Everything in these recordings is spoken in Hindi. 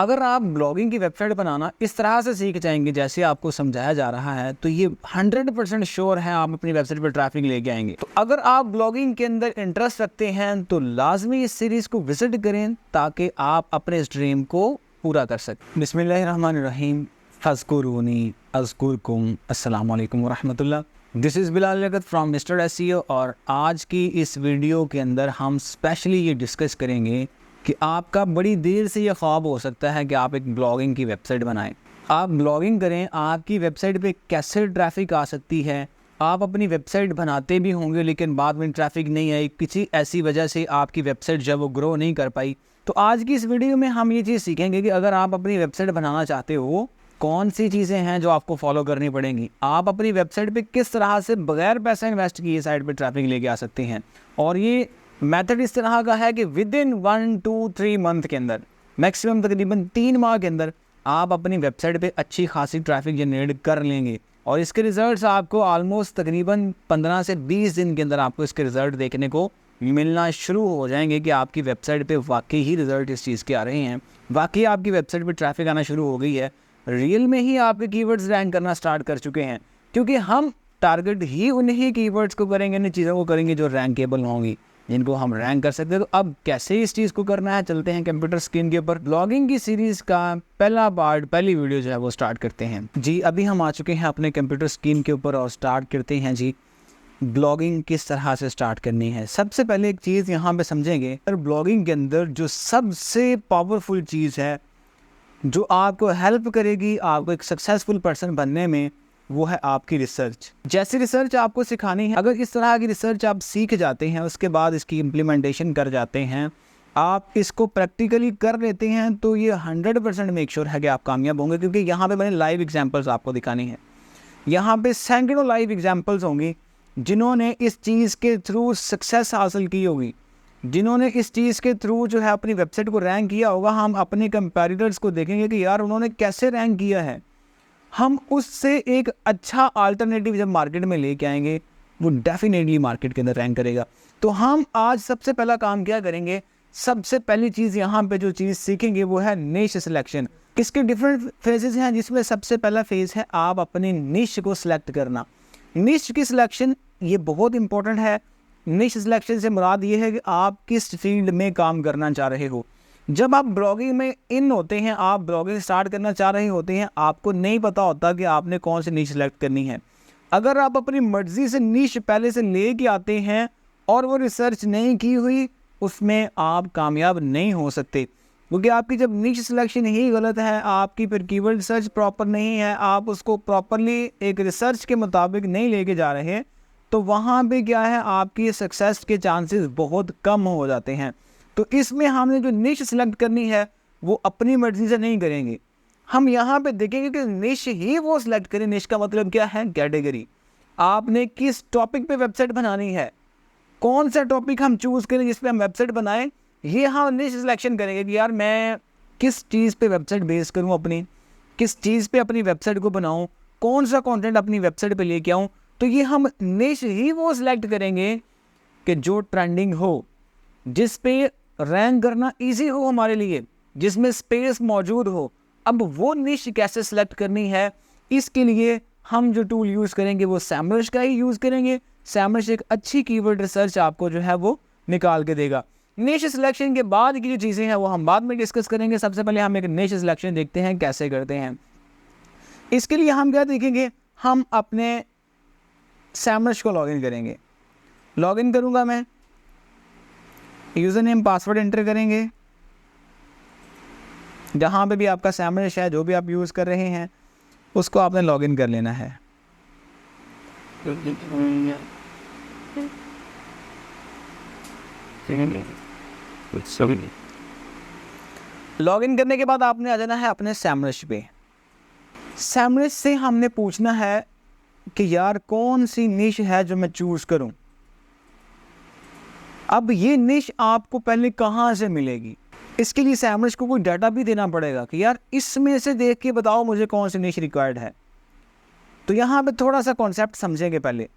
अगर आप ब्लॉगिंग की वेबसाइट बनाना इस तरह से सीख जाएंगे जैसे आपको समझाया जा रहा है तो ये 100% श्योर है आप अपनी वेबसाइट पर ट्रैफिक लेके आएंगे। तो अगर आप ब्लॉगिंग के अंदर इंटरेस्ट रखते हैं तो लाजमी इस सीरीज़ को विजिट करें ताकि आप अपने इस ड्रीम को पूरा कर सकें। बिस्मिल्लाहिर्रहमानिर्रहीम, फ़ज़्कुरूनी अज़्कुरकुम, अस्सलामु अलैकुम वरहमतुल्लाह। दिस इज़ बिलाल जगत फ्रॉम मिस्टर एसईओ और आज की इस वीडियो के अंदर हम स्पेशली ये डिस्कस करेंगे कि आपका बड़ी देर से ये ख्वाब हो सकता है कि आप एक ब्लॉगिंग की वेबसाइट बनाएं। आप ब्लॉगिंग करें, आपकी वेबसाइट पे कैसे ट्रैफिक आ सकती है। आप अपनी वेबसाइट बनाते भी होंगे लेकिन बाद में ट्रैफिक नहीं आई, किसी ऐसी वजह से आपकी वेबसाइट जब वो ग्रो नहीं कर पाई। तो आज की इस वीडियो में हम ये चीज़ सीखेंगे कि अगर आप अपनी वेबसाइट बनाना चाहते हो कौन सी चीज़ें हैं जो आपको फॉलो करनी पड़ेंगी। आप अपनी वेबसाइट पे किस तरह से बगैर पैसा इन्वेस्ट किए साइट पे ट्रैफिक लेके आ सकते हैं। और ये मेथड इस तरह का है कि विद इन 1-2-3 मंथ के अंदर, मैक्सिमम तकरीबन 3 माह के अंदर आप अपनी वेबसाइट पे अच्छी खासी ट्रैफिक जनरेट कर लेंगे और इसके रिजल्ट्स आपको ऑलमोस्ट तकरीबन 15 से 20 दिन के अंदर आपको इसके रिज़ल्ट देखने को मिलना शुरू हो जाएंगे कि आपकी वेबसाइट पे वाकई ही रिज़ल्ट इस चीज़ के आ रहे हैं, वाकई आपकी वेबसाइट पे ट्रैफिक आना शुरू हो गई है, रियल में ही आपके कीवर्ड्स रैंक करना स्टार्ट कर चुके हैं। क्योंकि हम टारगेट ही उन्हीं कीवर्ड्स को करेंगे, उन चीज़ों को करेंगे जो रैंकेबल होंगी, जिनको हम रैंक कर सकते हैं। तो अब कैसे इस चीज़ को करना है, चलते हैं कंप्यूटर स्क्रीन के ऊपर। ब्लॉगिंग की सीरीज़ का पहला पार्ट, पहली वीडियो जो है वो स्टार्ट करते हैं जी। अभी हम आ चुके हैं अपने कंप्यूटर स्क्रीन के ऊपर और स्टार्ट करते हैं जी ब्लॉगिंग किस तरह से स्टार्ट करनी है। सबसे पहले एक चीज़ यहाँ पे समझेंगे, और ब्लॉगिंग के अंदर जो सबसे पावरफुल चीज़ है जो आपको हेल्प करेगी आपको एक सक्सेसफुल पर्सन बनने में, वो है आपकी रिसर्च। जैसी रिसर्च आपको सिखानी है, अगर इस तरह की रिसर्च आप सीख जाते हैं, उसके बाद इसकी इम्प्लीमेंटेशन कर जाते हैं, आप इसको प्रैक्टिकली कर लेते हैं, तो ये 100% मेक श्योर है कि आप कामयाब होंगे। क्योंकि यहाँ पे मैंने लाइव एग्जांपल्स आपको दिखानी है। यहाँ पे सैकड़ों लाइव एग्जांपल्स होंगी जिन्होंने इस चीज़ के थ्रू सक्सेस हासिल की होगी, जिन्होंने इस चीज़ के थ्रू जो है अपनी वेबसाइट को रैंक किया होगा। हम अपने कंपैरिटर्स को देखेंगे कि यार उन्होंने कैसे रैंक किया है, हम उससे एक अच्छा अल्टरनेटिव जब मार्केट में लेके आएंगे वो डेफिनेटली मार्केट के अंदर रैंक करेगा। तो हम आज सबसे पहला काम क्या करेंगे, सबसे पहली चीज़ यहाँ पे जो चीज़ सीखेंगे वो है निश सिलेक्शन। इसके डिफरेंट फेजेस हैं जिसमें सबसे पहला फेज़ है आप अपने निश को सिलेक्ट करना। निश की सिलेक्शन ये बहुत इंपॉर्टेंट है। निश सिलेक्शन से मुराद ये है कि आप किस फील्ड में काम करना चाह रहे हो। जब आप ब्लॉगिंग में इन होते हैं, आप ब्लॉगिंग स्टार्ट करना चाह रहे होते हैं, आपको नहीं पता होता कि आपने कौन सी नीश सेलेक्ट करनी है। अगर आप अपनी मर्जी से नीश पहले से ले के आते हैं और वो रिसर्च नहीं की हुई, उसमें आप कामयाब नहीं हो सकते। क्योंकि आपकी जब नीश सिलेक्शन ही गलत है, आपकी फिर कीवर्ड रिसर्च प्रॉपर नहीं है, आप उसको प्रॉपरली एक रिसर्च के मुताबिक नहीं लेके जा रहे, तो वहाँ पे क्या है, आपकी सक्सेस के चांसेस बहुत कम हो जाते हैं। तो इसमें हमने जो निश सेलेक्ट करनी है वो अपनी मर्जी से नहीं करेंगे। हम यहाँ पे देखेंगे कि निश ही वो सिलेक्ट करें। निश का मतलब क्या है, कैटेगरी। आपने किस टॉपिक पे वेबसाइट बनानी है, कौन सा टॉपिक हम चूज़ करें जिस पे हम वेबसाइट बनाएं, ये हम निश सिलेक्शन करेंगे कि यार मैं किस चीज़ पे वेबसाइट बेस करूँ, अपनी किस चीज़ पे अपनी वेबसाइट को बनाऊँ, कौन सा कॉन्टेंट अपनी वेबसाइट पर लेके आऊँ। तो ये हम निश ही वो सिलेक्ट करेंगे कि जो ट्रेंडिंग हो, जिस पे रैंक करना इजी हो हमारे लिए, जिसमें स्पेस मौजूद हो। अब वो निश कैसे सेलेक्ट करनी है, इसके लिए हम जो टूल यूज़ करेंगे वो सैमरश का ही यूज़ करेंगे। सैमरश एक अच्छी कीवर्ड रिसर्च आपको जो है वो निकाल के देगा। निश सिलेक्शन के बाद की जो चीज़ें हैं वो हम बाद में डिस्कस करेंगे। सबसे पहले हम एक निश सिलेक्शन देखते हैं कैसे करते हैं। इसके लिए हम क्या देखेंगे, हम अपने सैमरश को लॉगिन करेंगे। लॉगिन करूँगा मैं, यूज़र नेम पासवर्ड एंटर करेंगे। जहाँ पे भी आपका सैमरश है, जो भी आप यूज़ कर रहे हैं, उसको आपने लॉगिन कर लेना है। लॉगिन करने के बाद आपने आ जाना है अपने सैमरश पे। सैमरश से हमने पूछना है कि यार कौन सी निश है जो मैं चूज़ करूँ। अब ये निश आपको पहले कहाँ से मिलेगी, इसके लिए सैमरश को कोई डाटा भी देना पड़ेगा कि यार इसमें से देख के बताओ मुझे कौन सी निश रिक्वायर्ड है। तो यहाँ पे थोड़ा सा कॉन्सेप्ट समझेंगे, पहले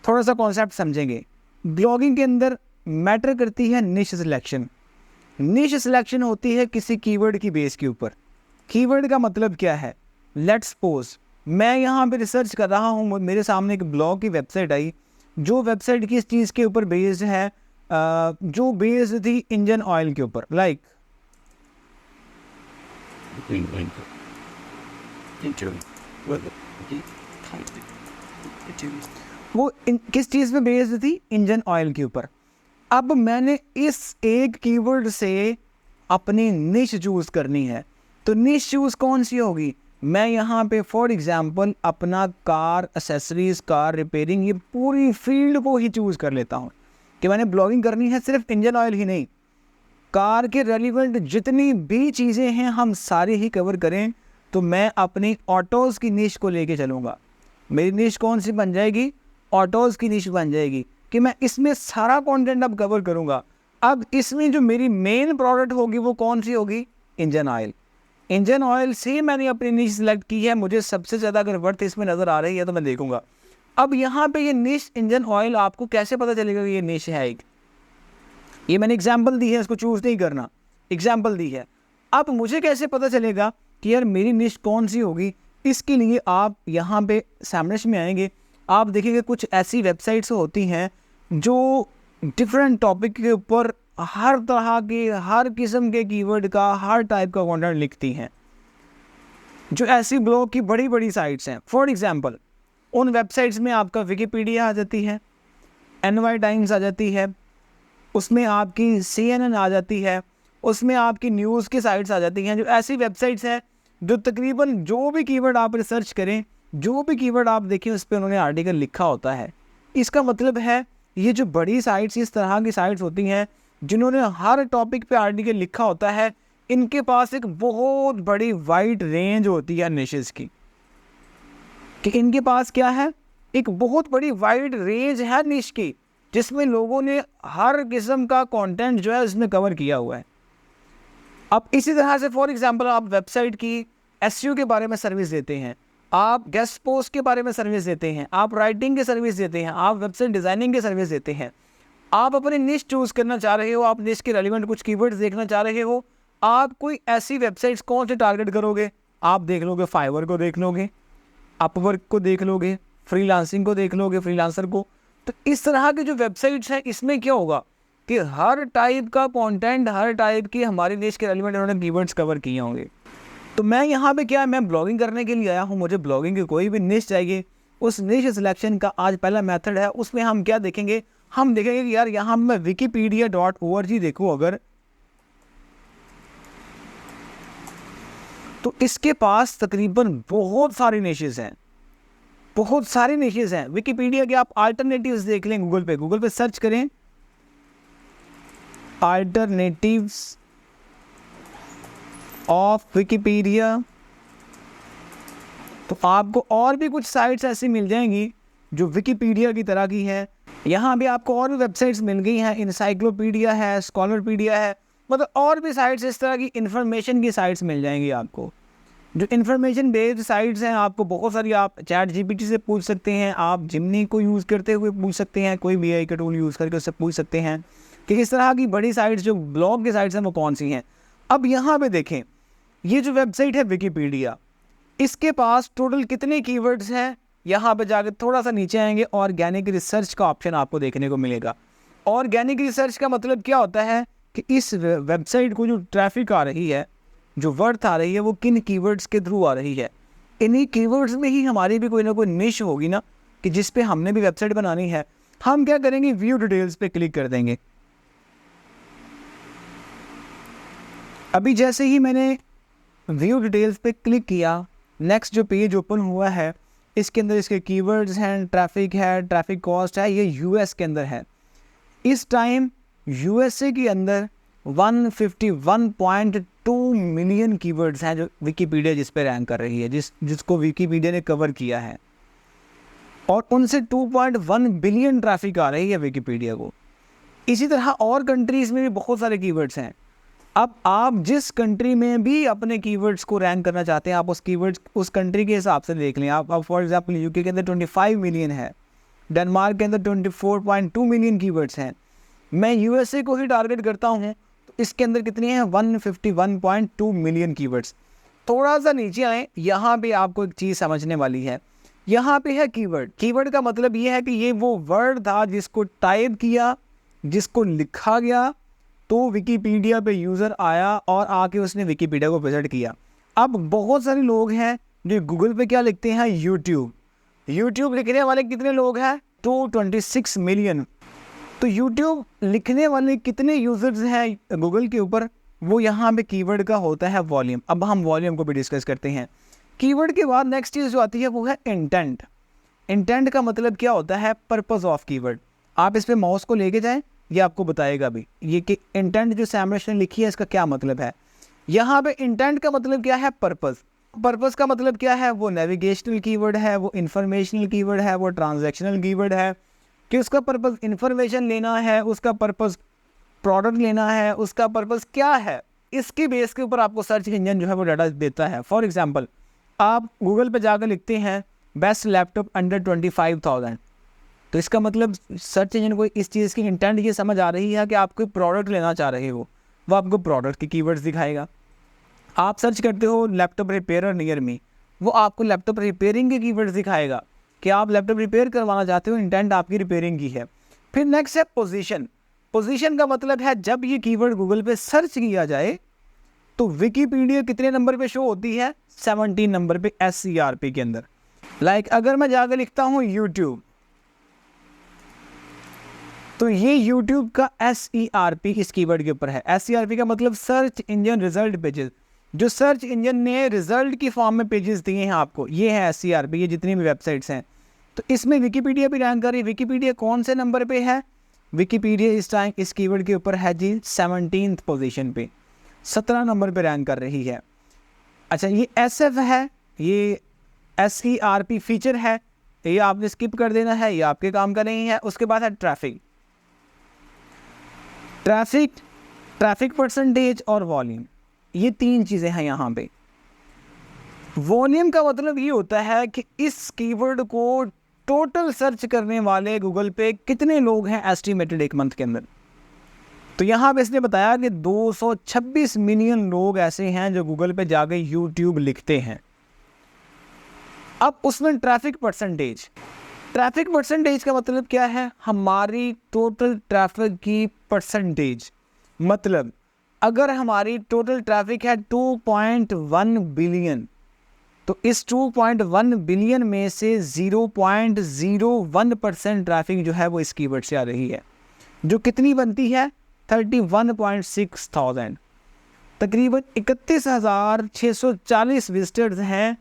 थोड़ा सा कॉन्सेप्ट समझेंगे। ब्लॉगिंग के अंदर मैटर करती है निश सिलेक्शन। निश सिलेक्शन होती है किसी कीवर्ड की बेस के ऊपर। कीवर्ड का मतलब क्या है? लेट्स सपोज मैं यहाँ पे रिसर्च कर रहा हूँ, मेरे सामने एक ब्लॉग की वेबसाइट आई जो वेबसाइट किस चीज़ के ऊपर बेस्ड है, जो बेस्ड थी इंजन ऑयल के ऊपर। लाइक वो किस चीज़ पे बेस्ड थी? इंजन ऑयल के ऊपर। अब मैंने इस एक कीवर्ड से अपनी निश चूज़ करनी है, तो निश चूज़ कौन सी होगी? मैं यहाँ पे फॉर एग्जांपल अपना कार एसेसरीज़, कार रिपेयरिंग, ये पूरी फील्ड को ही चूज़ कर लेता हूँ कि मैंने ब्लॉगिंग करनी है। सिर्फ इंजन ऑयल ही नहीं, कार के रेलिवेंट जितनी भी चीज़ें हैं हम सारी ही कवर करें। तो मैं अपनी ऑटोज़ की निश को लेके चलूँगा। मेरी निश कौन सी बन जाएगी? ऑटोज़ की निश बन जाएगी कि मैं इसमें सारा कंटेंट अब कवर करूँगा। अब इसमें जो मेरी मेन प्रोडक्ट होगी वो कौन सी होगी? Engine oil. इंजन ऑयल से मैंने अपनी निश सेलेक्ट की है, मुझे सबसे ज़्यादा अगर वर्थ इसमें नज़र आ रही है तो मैं देखूँगा। अब यहाँ पे ये निश इंजन ऑयल, आपको कैसे पता चलेगा कि ये निश है? एक ये मैंने एग्जाम्पल दी है, इसको चूज़ नहीं करना, एग्जाम्पल दी है। अब मुझे कैसे पता चलेगा कि यार मेरी निश कौन सी होगी? इसके लिए आप यहाँ पे सैमरश में आएंगे, आप देखेंगे कुछ ऐसी वेबसाइट्स होती हैं जो डिफरेंट टॉपिक के ऊपर हर तरह के, हर किस्म के कीवर्ड का, हर टाइप का कंटेंट लिखती हैं, जो ऐसी ब्लॉग की बड़ी बड़ी साइट्स हैं। फॉर एग्जांपल उन वेबसाइट्स में आपका विकिपीडिया आ जाती है, NY टाइम्स आ जाती है, उसमें आपकी CNN आ जाती है, उसमें आपकी न्यूज़ की साइट्स आ जाती हैं। जो ऐसी वेबसाइट्स हैं जो तकरीबन जो भी कीवर्ड आप रिसर्च करें, जो भी कीवर्ड आप देखें, उस पर उन्होंने आर्टिकल लिखा होता है। इसका मतलब है ये जो बड़ी साइट्स, इस तरह की साइट्स होती हैं जिन्होंने हर टॉपिक पे आर्टिकल लिखा होता है, इनके पास एक बहुत बड़ी वाइड रेंज होती है निशेस की। कि इनके पास क्या है? एक बहुत बड़ी वाइड रेंज है निश की, जिसमें लोगों ने हर किस्म का कंटेंट जो है उसमें कवर किया हुआ है। अब इसी तरह से फॉर एग्जांपल आप वेबसाइट की SEO के बारे में सर्विस देते हैं, आप गेस्ट पोस्ट के बारे में सर्विस देते हैं, आप राइटिंग की सर्विस देते हैं, आप वेबसाइट डिज़ाइनिंग की सर्विस देते हैं। आप अपनी निश चूज़ करना चाह रहे हो, आप निश के रेलिवेंट कुछ कीवर्ड्स देखना चाह रहे हो, आप कोई ऐसी वेबसाइट्स कौन से टारगेट करोगे? आप देख लोगे फाइवर को, देख लोगे अपवर्क को, देख लोगे फ्रीलांसिंग को, देख लोगे फ्रीलांसर को। तो इस तरह की जो वेबसाइट्स हैं, इसमें क्या होगा कि हर टाइप का कंटेंट, हर टाइप की हमारी निश के रेलिवेंट उन्होंने कीवर्ड्स कवर किए होंगे। तो मैं यहाँ पे क्या है, मैं ब्लॉगिंग करने के लिए आया हूँ, मुझे ब्लॉगिंग की कोई भी निश चाहिए। उस निश सिलेक्शन का आज पहला मेथड है, उसमें हम क्या देखेंगे? हम देखेंगे कि यार यहाँ मैं wikipedia.org देखूँ अगर, तो इसके पास तकरीबन बहुत सारी निशेस हैं, बहुत सारी निशेस हैं। विकिपीडिया के आप अल्टरनेटिव्स देख लें, गूगल पे सर्च करें अल्टरनेटिव्स ऑफ विकिपीडिया, तो आपको और भी कुछ साइट्स ऐसी मिल जाएंगी जो विकिपीडिया की तरह की है। यहाँ भी आपको और भी वेबसाइट्स मिल गई हैं, इंसाइक्लोपीडिया है, स्कॉलरपीडिया है, मतलब और भी साइट्स इस तरह की इन्फॉर्मेशन की साइट्स मिल जाएंगी आपको, जो इन्फॉर्मेशन बेस्ड साइट्स हैं। आपको बहुत सारी, आप चैट GPT से पूछ सकते हैं, आप जिमनी को यूज़ करते हुए पूछ सकते हैं, कोई भी AI का टूल यूज़ करके उससे पूछ सकते हैं कि इस तरह की बड़ी साइट्स जो ब्लॉग की साइट्स हैं वो कौन सी हैं। अब यहाँ पे देखें, ये जो वेबसाइट है विकिपीडिया, इसके पास टोटल कितने कीवर्ड्स हैं? यहाँ पे जाकर थोड़ा सा नीचे आएंगे, ऑर्गेनिक रिसर्च का ऑप्शन आपको देखने को मिलेगा। ऑर्गेनिक रिसर्च का मतलब क्या होता है कि इस वेबसाइट को जो ट्रैफिक आ रही है, जो वर्थ आ रही है, वो किन कीवर्ड्स के थ्रू आ रही है। इन्हीं कीवर्ड्स में ही हमारी भी कोई ना कोई निश होगी ना, कि जिस पे हमने भी वेबसाइट बनानी है। हम क्या करेंगे? व्यू डिटेल्स पे क्लिक कर देंगे। अभी जैसे ही मैंने व्यू डिटेल्स पे क्लिक किया, नेक्स्ट जो पेज ओपन हुआ है, इसके अंदर इसके कीवर्ड्स हैं, ट्रैफिक है, ट्रैफिक कॉस्ट है, ये US के अंदर है। इस टाइम USA के अंदर 151.2 मिलियन कीवर्ड्स हैं जो विकिपीडिया जिस पे रैंक कर रही है, जिसको विकिपीडिया ने कवर किया है, और उनसे 2.1 बिलियन ट्रैफिक आ रही है विकिपीडिया को। इसी तरह और कंट्रीज़ में भी बहुत सारे कीवर्ड्स हैं। अब आप जिस कंट्री में भी अपने कीवर्ड्स को रैंक करना चाहते हैं, आप उस कीवर्ड्स उस कंट्री के हिसाब से देख लें। आप फॉर एग्जांपल UK के अंदर 25 मिलियन है, डेनमार्क के अंदर 24.2 मिलियन कीवर्ड्स हैं। मैं USA को ही टारगेट करता हूँ, तो इसके अंदर कितनी है 151.2 मिलियन कीवर्ड्स। थोड़ा सा नीचे आए, यहाँ पे आपको एक चीज़ समझने वाली है। यहाँ पे है कीवर्ड। कीवर्ड का मतलब ये है कि ये वो वर्ड था जिसको टाइप किया, जिसको लिखा गया, तो विकीपीडिया पे यूज़र आया और आके उसने विकीपीडिया को विजिट किया। अब बहुत सारे लोग हैं जो गूगल पे क्या लिखते हैं, यूट्यूब। यूट्यूब लिखने वाले कितने लोग हैं, 226 मिलियन। तो यूट्यूब लिखने वाले कितने यूज़र्स हैं गूगल के ऊपर, वो यहाँ पे कीवर्ड का होता है वॉल्यूम। अब हम वॉल्यूम को भी डिस्कस करते हैं। कीवर्ड के बाद नेक्स्ट चीज़ जो आती है वो है इंटेंट। इंटेंट का मतलब क्या होता है, पर्पस ऑफ कीवर्ड। आप इस पे माउस को लेके जाएं, ये आपको बताएगा भी ये कि इंटेंट जो सैमरश ने लिखी है इसका क्या मतलब है। यहाँ पे इंटेंट का मतलब क्या है, पर्पस। पर्पस का मतलब क्या है, वो नेविगेशनल कीवर्ड है, वो इंफॉर्मेशनल कीवर्ड है, वो ट्रांजैक्शनल कीवर्ड है कि उसका पर्पस इंफॉर्मेशन लेना है, उसका पर्पस प्रोडक्ट लेना है, उसका पर्पस क्या है। इसके बेस के ऊपर आपको सर्च इंजन जो है वो डाटा देता है। फॉर एग्जांपल, आप गूगल पे जाकर लिखते हैं बेस्ट लैपटॉप अंडर 25,000, तो इसका मतलब सर्च इंजन को इस चीज़ की इंटेंट ये समझ आ रही है कि आप कोई प्रोडक्ट लेना चाह रहे हो, वो आपको प्रोडक्ट के कीवर्ड्स दिखाएगा। आप सर्च करते हो लैपटॉप रिपेयर नियर मी, वो आपको लैपटॉप रिपेयरिंग के कीवर्ड्स दिखाएगा कि आप लैपटॉप रिपेयर करवाना चाहते हो, इंटेंट आपकी रिपेयरिंग की है। फिर नेक्स्ट है पोजीशन। पोजीशन का मतलब है जब ये कीवर्ड गूगल पे सर्च किया जाए तो विकीपीडिया कितने नंबर पे शो होती है, 17 नंबर पे SERP के अंदर। लाइक अगर मैं जाकर लिखता हूँ यूट्यूब, तो ये यूट्यूब का SERP इस कीवर्ड के ऊपर है। SERP का मतलब सर्च इंजन रिजल्ट पेजेस, जो सर्च इंजन ने रिजल्ट की फॉर्म में पेजेस दिए हैं आपको, ये है SERP। ये जितनी भी वेबसाइट्स हैं, तो इसमें विकीपीडिया भी रैंक कर रही है। विकीपीडिया कौन से नंबर पे है, विकीपीडिया इस टाइम इस कीवर्ड के ऊपर है जी 17th पोजीशन पे, 17 नंबर पे रैंक कर रही है। अच्छा, ये SF है, ये SERP फीचर है, ये आपने स्किप कर देना है, ये आपके काम का नहीं है। उसके बाद है ट्रैफिक। ट्रैफिक परसेंटेज और वॉल्यूम, ये 3 चीज़ें हैं यहाँ पे। वॉल्यूम का मतलब ये होता है कि इस कीवर्ड को टोटल सर्च करने वाले गूगल पे कितने लोग हैं एस्टिमेटेड एक मंथ के अंदर। तो यहाँ पे इसने बताया कि 226 मिलियन लोग ऐसे हैं जो गूगल पे जाके यूट्यूब लिखते हैं। अब उसमें ट्रैफिक परसेंटेज का मतलब क्या है, हमारी टोटल ट्रैफिक की परसेंटेज। मतलब अगर हमारी टोटल ट्रैफिक है 2.1 बिलियन, तो इस 2.1 बिलियन में से 0.01% ट्रैफिक जो है वो इस कीवर्ड से आ रही है, जो कितनी बनती है 31.6 थाउजेंड। तकरीबन 31,640 विजिटर्स हैं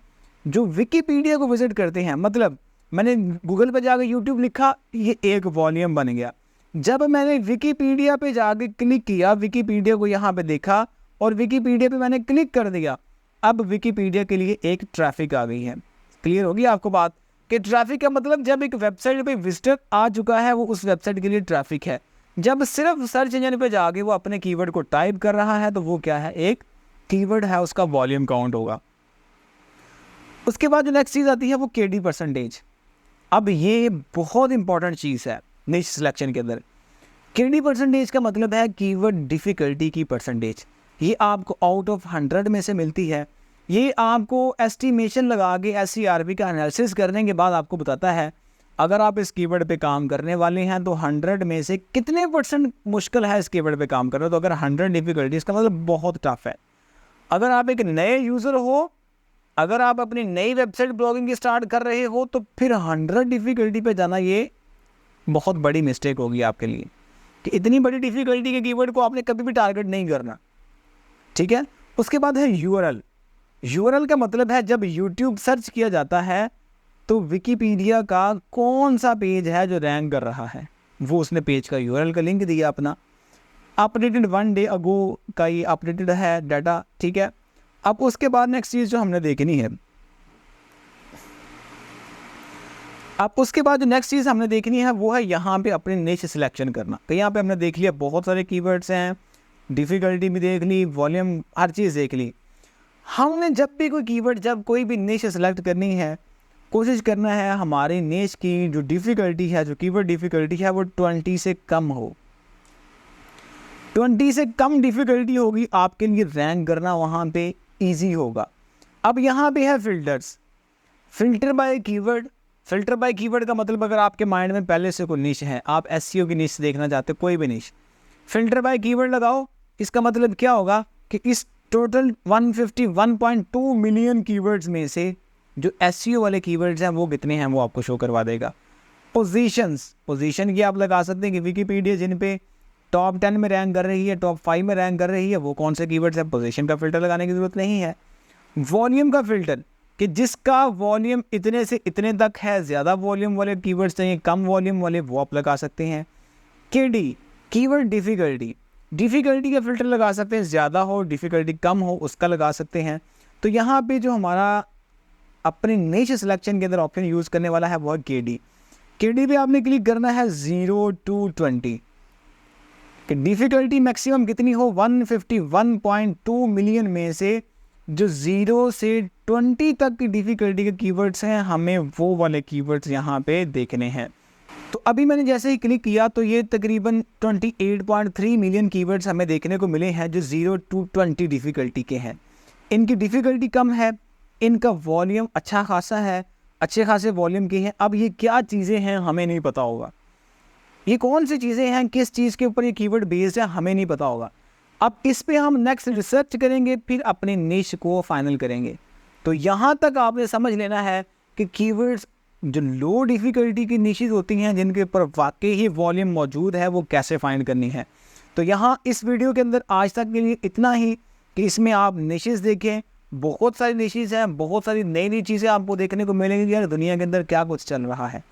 जो विकीपीडिया को विजिट करते हैं। मतलब मैंने गूगल पे जाकर यूट्यूब लिखा, ये एक वॉल्यूम बन गया। जब मैंने विकीपीडिया पे जाके क्लिक किया, विकीपीडिया को यहाँ पे देखा और विकीपीडिया पे मैंने क्लिक कर दिया, अब विकीपीडिया के लिए एक ट्रैफिक आ गई है। क्लियर होगी आपको बात कि ट्रैफिक का मतलब जब एक वेबसाइट पे विजिटर आ चुका है वो उस वेबसाइट के लिए ट्रैफिक है। जब सिर्फ सर्च इंजन पे जाके वो अपने कीवर्ड को टाइप कर रहा है तो वो क्या है, एक कीवर्ड है, उसका वॉल्यूम काउंट होगा। उसके बाद जो नेक्स्ट चीज़ आती है वो KD परसेंटेज। अब ये बहुत इंपॉर्टेंट चीज़ है निश सिलेक्शन के अंदर। KD परसेंटेज का मतलब है कीवर्ड डिफ़िकल्टी की परसेंटेज। ये आपको आउट ऑफ 100 में से मिलती है। ये आपको एस्टिमेशन लगा के SERP का एनालिसिस करने के बाद आपको बताता है अगर आप इस कीवर्ड पे काम करने वाले हैं तो 100 में से कितने % मुश्किल है इस कीवर्ड पे काम करना। तो अगर 100 डिफ़िकल्टी, इसका मतलब बहुत टफ है। अगर आप एक नए यूज़र हो, अगर आप अपनी नई वेबसाइट ब्लॉगिंग स्टार्ट कर रहे हो, तो फिर 100 डिफ़िकल्टी पे जाना ये बहुत बड़ी मिस्टेक होगी आपके लिए कि इतनी बड़ी डिफ़िकल्टी के कीवर्ड को आपने कभी भी टारगेट नहीं करना। ठीक है। उसके बाद है URL का मतलब है जब YouTube सर्च किया जाता है तो विकीपीडिया का कौन सा पेज है जो रैंक कर रहा है, वो उसने पेज का URL का लिंक दिया अपना। अपडेटेड 1 डे अगो का ये अपडेटेड है डाटा। ठीक है। अब उसके बाद नेक्स्ट चीज़ जो हमने देखनी है, अब उसके बाद जो नेक्स्ट चीज़ हमने देखनी है वो है यहाँ पे अपने निश सिलेक्शन करना। तो यहाँ पे हमने देख लिया बहुत सारे कीवर्ड्स हैं, डिफ़िकल्टी भी देख ली, वॉल्यूम, हर चीज़ देख ली। हमने जब भी कोई कीवर्ड, जब कोई भी निश सेलेक्ट करनी है, कोशिश करना है हमारे निश की जो डिफ़िकल्टी है, जो कीवर्ड डिफ़िकल्टी है वो 20 से कम हो। 20 से कम डिफ़िकल्टी होगी, आपके लिए रैंक करना वहाँ पे ईजी होगा। अब यहाँ पे है filters, filter by keyword. Filter by keyword का मतलब अगर आपके माइंड में पहले से कोई निश है, आप एसईओ की निश देखना चाहते हो, कोई भी निश, फ़िल्टर बाय कीवर्ड लगाओ। इसका मतलब क्या होगा कि इस टोटल 151.2 मिलियन कीवर्ड्स में से जो एसईओ वाले कीवर्ड्स हैं वो कितने हैं वो आपको शो करवा देगा। पोजीशन की आप लगा सकते हैं कि विकीपीडिया जिन पे टॉप 10 में रैंक कर रही है, टॉप 5 में रैंक कर रही है, वो कौन से कीवर्ड्स हैं, पोजीशन का फ़िल्टर लगाने की ज़रूरत नहीं है। वॉल्यूम का फ़िल्टर कि जिसका वॉल्यूम इतने से इतने तक है, ज़्यादा वॉल्यूम वाले कीवर्ड्स चाहिए, कम वॉल्यूम वाले, वो आप लगा सकते हैं। KD कीवर्ड डिफ़िकल्टी का फ़िल्टर लगा सकते हैं, ज़्यादा हो डिफ़िकल्टी कम हो उसका लगा सकते हैं। तो यहाँ पे जो हमारा अपने निश सिलेक्शन के अंदर ऑप्शन यूज़ करने वाला है वो है KD पे आपने क्लिक करना है 0 to 20 कि डिफ़िकल्टी मैक्सिमम कितनी हो, 151.2 मिलियन में से जो 0 से 20 तक की डिफ़िकल्टी के कीवर्ड्स हैं, हमें वो वाले कीवर्ड्स यहाँ पे देखने हैं। तो अभी मैंने जैसे ही क्लिक किया तो ये तकरीबन 28.3 मिलियन कीवर्ड्स हमें देखने को मिले हैं जो 0 to 20 डिफ़िकल्टी के हैं। इनकी डिफ़िकल्टी कम है, इनका वॉल्यूम अच्छा खासा है, अच्छे खासे वॉल्यूम की है। अब ये क्या चीज़ें हैं हमें नहीं पता होगा, ये कौन सी चीज़ें हैं, किस चीज़ के ऊपर ये कीवर्ड बेस्ड है हमें नहीं पता होगा। अब इस पे हम नेक्स्ट रिसर्च करेंगे, फिर अपने निश को फाइनल करेंगे। तो यहाँ तक आपने समझ लेना है कि कीवर्ड्स जो लो डिफ़िकल्टी की निशेज़ होती हैं जिनके ऊपर वाकई ही वॉल्यूम मौजूद है वो कैसे फाइंड करनी है। तो यहाँ इस वीडियो के अंदर आज तक के लिए इतना ही कि इसमें आप निशेज़ देखें, बहुत सारी निशेज़ हैं, बहुत सारी नई नई चीज़ें आपको देखने को मिलेंगी यार दुनिया के अंदर क्या कुछ चल रहा है,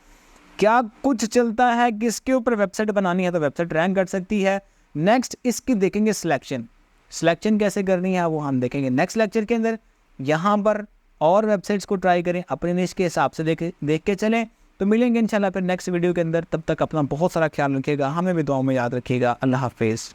क्या कुछ चलता है, किसके ऊपर वेबसाइट बनानी है तो वेबसाइट रैंक कर सकती है। नेक्स्ट इसकी देखेंगे सिलेक्शन कैसे करनी है वो हम देखेंगे नेक्स्ट लेक्चर के अंदर। यहाँ पर और वेबसाइट्स को ट्राई करें, अपने निश के हिसाब से देख के चलें। तो मिलेंगे इंशाल्लाह फिर नेक्स्ट वीडियो के अंदर, तब तक अपना बहुत सारा ख्याल रखिएगा, हमें भी दुआओं में याद रखिएगा। अल्लाह हाफिज़।